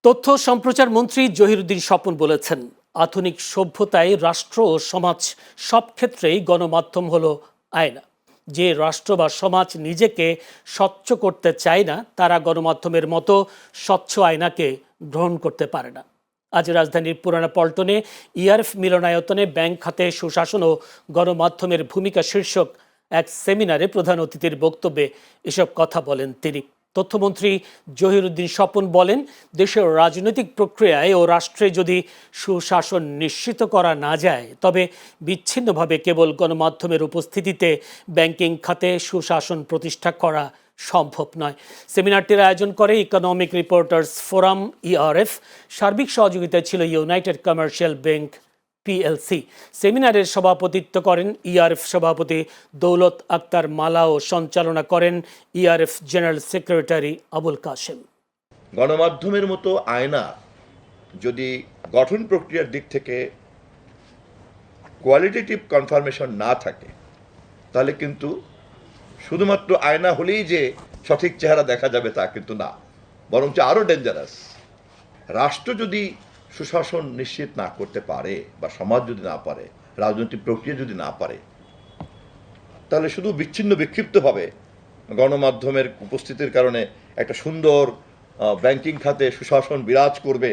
তথ্য সম্প্রচার মন্ত্রী জহিরুদ্দিন স্বপন বলেছেন, আধুনিক সভ্যতায় রাষ্ট্র ও সমাজ সব ক্ষেত্রেই গণমাধ্যম হলো আয়না। যে রাষ্ট্র বা সমাজ নিজেকে স্বচ্ছ করতে চায় না, তারা গণমাধ্যমের মতো স্বচ্ছ আয়নাকে গ্রহণ করতে পারে না। আজ রাজধানীর পুরানা পল্টনে ইআরএফ মিলনায়তনে ব্যাংক খাতে সুশাসন ও গণমাধ্যমের ভূমিকা শীর্ষক এক সেমিনারে প্রধান অতিথির বক্তব্যে এসব কথা বলেন তিনি। তথ্যমন্ত্রী জহিরুদ্দিন স্বপন বলেন, দেশের রাজনৈতিক প্রক্রিয়ায় ও রাষ্ট্রে যদি সুশাসন নিশ্চিত করা না যায়, তবে বিচ্ছিন্নভাবে কেবল গণমাধ্যমের উপস্থিতিতে ব্যাংকিং খাতে সুশাসন প্রতিষ্ঠা করা সম্ভব নয়। সেমিনারটির আয়োজন করে ইকোনমিক রিপোর্টার্স ফোরাম ইআরএফ। সার্বিক সহযোগিতায় ছিল ইউনাইটেড কমার্শিয়াল ব্যাংক পিএলসি। সেমিনারের সভাপতিত্ব করেন ইআরএফ সভাপতি দৌলত আক্তার মালা ও সঞ্চালনা করেন ERF general secretary Abul Kashem. গণমাধ্যমের মতো আয়না যদি গঠন প্রক্রিয়ার দিক থেকে কোয়ালিটেটিভ কনফার্মেশন না থাকে, তাহলে কিন্তু শুধুমাত্র আয়না হলেই যে সঠিক চেহারা দেখা যাবে তা কিন্তু না, বরঞ্চ আরও ডেঞ্জারাস। রাষ্ট্র যদি সুশাসন নিশ্চিত না করতে পারে বা সমাজ যদি না পারে, রাজনৈতিক প্রক্রিয়া যদি না পারে, তাহলে শুধু বিচ্ছিন্ন বিক্ষিপ্তভাবে গণমাধ্যমের উপস্থিতির কারণে একটা সুন্দর ব্যাংকিং খাতে সুশাসন বিরাজ করবে